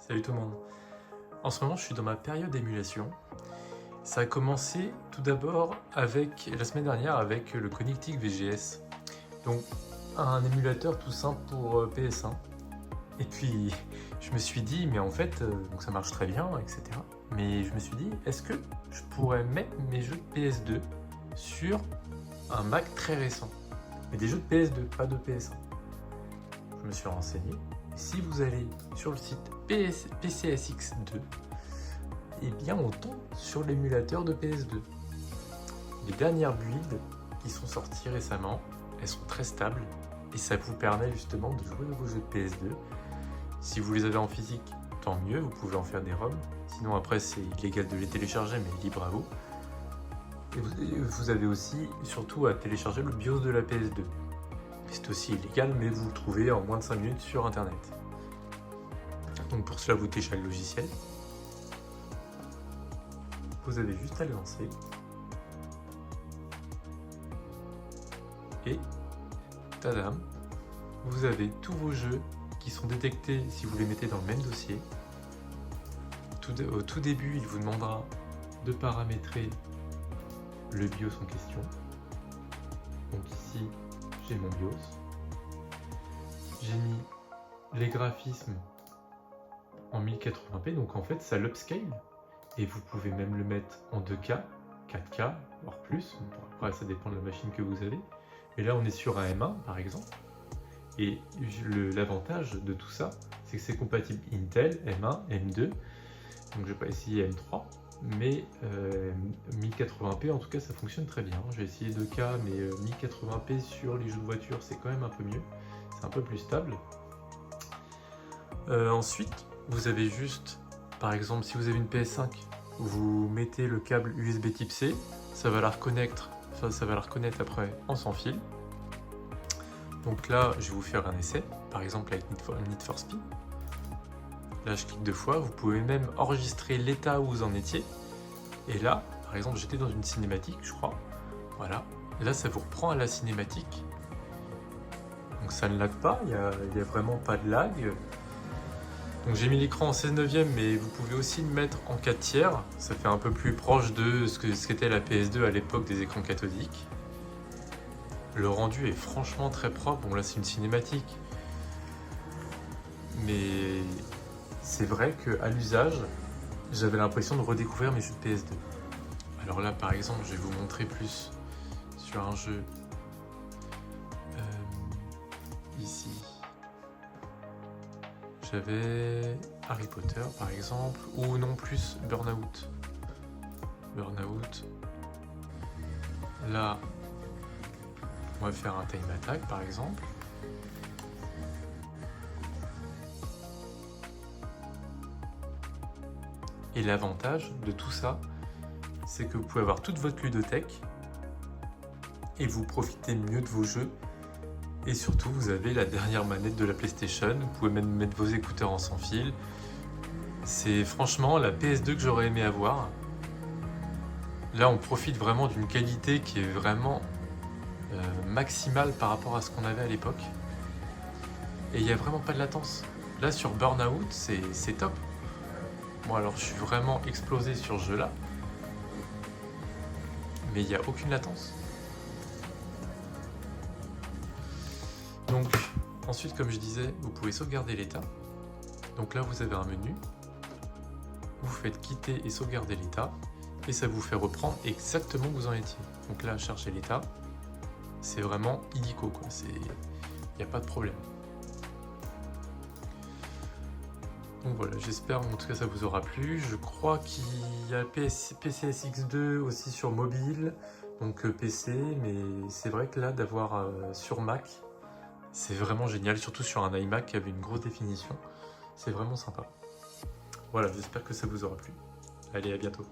Salut tout le monde. En ce moment, je suis dans ma période d'émulation. Ça a commencé tout d'abord avec la semaine dernière avec le Connectic VGS. Donc un émulateur tout simple pour PS1. Et puis je me suis dit, mais en fait, donc ça marche très bien, etc. Mais je me suis dit, est-ce que je pourrais mettre mes jeux de PS2 sur un Mac très récent? Mais des jeux de PS2, pas de PS1. Je me suis renseigné. Si vous allez sur le site PCSX2, eh bien on tombe sur l'émulateur de PS2. Les dernières builds qui sont sorties récemment, elles sont très stables et ça vous permet justement de jouer à vos jeux de PS2. Si vous les avez en physique, tant mieux, vous pouvez en faire des ROM. Sinon après c'est illégal de les télécharger, mais libre à vous. Et vous avez aussi surtout à télécharger le BIOS de la PS2. C'est aussi illégal, mais vous le trouvez en moins de 5 minutes sur internet. Donc pour cela, vous téléchargez le logiciel. Vous avez juste à le lancer. Et, tadam, vous avez tous vos jeux qui sont détectés si vous les mettez dans le même dossier. Au tout début, il vous demandera de paramétrer le BIOS en question. Donc ici, j'ai mon BIOS. J'ai mis les graphismes en 1080p, donc en fait ça l'upscale et vous pouvez même le mettre en 2K, 4K, voire plus. Bon, après ça dépend de la machine que vous avez. Mais là on est sur un M1 par exemple. Et l'avantage de tout ça, c'est que c'est compatible Intel, M1, M2. Donc je vais pas essayer M3. Mais 1080p en tout cas ça fonctionne très bien. J'ai essayé 2K mais 1080p sur les jeux de voiture c'est quand même un peu mieux. C'est un peu plus stable. Ensuite vous avez juste, par exemple si vous avez une PS5, vous mettez le câble USB type C, ça va la reconnaître, après en sans fil. Donc là je vais vous faire un essai, par exemple avec Need for Speed. Là je clique 2 fois, vous pouvez même enregistrer l'état où vous en étiez. Et là, par exemple, j'étais dans une cinématique, je crois. Voilà. Et là, ça vous reprend à la cinématique. Donc ça ne lag pas, il n'y a vraiment pas de lag. Donc j'ai mis l'écran en 16/9, mais vous pouvez aussi le mettre en 4 tiers. Ça fait un peu plus proche de ce qu'était la PS2 à l'époque des écrans cathodiques. Le rendu est franchement très propre. Bon là, c'est une cinématique. Mais c'est vrai qu'à l'usage, j'avais l'impression de redécouvrir mes jeux de PS2. Alors là, par exemple, je vais vous montrer plus sur un jeu ici. J'avais Harry Potter, par exemple, ou non plus Burnout. Burnout. Là, on va faire un time attack, par exemple. Et l'avantage de tout ça, c'est que vous pouvez avoir toute votre ludothèque et vous profitez mieux de vos jeux. Et surtout, vous avez la dernière manette de la PlayStation. Vous pouvez même mettre vos écouteurs en sans fil. C'est franchement la PS2 que j'aurais aimé avoir. Là, on profite vraiment d'une qualité qui est vraiment maximale par rapport à ce qu'on avait à l'époque. Et il n'y a vraiment pas de latence. Là, sur Burnout, c'est top. Bon, alors je suis vraiment explosé sur ce jeu-là. Mais il n'y a aucune latence. Donc, ensuite, comme je disais, vous pouvez sauvegarder l'état. Donc là, vous avez un menu. Vous faites quitter et sauvegarder l'état. Et ça vous fait reprendre exactement où vous en étiez. Donc là, chercher l'état. C'est vraiment illico, quoi. Il n'y a pas de problème. Donc voilà, j'espère en tout cas ça vous aura plu. Je crois qu'il y a PCSX2 aussi sur mobile, donc PC, mais c'est vrai que là d'avoir sur Mac, c'est vraiment génial, surtout sur un iMac qui avait une grosse définition. C'est vraiment sympa. Voilà, j'espère que ça vous aura plu. Allez, à bientôt.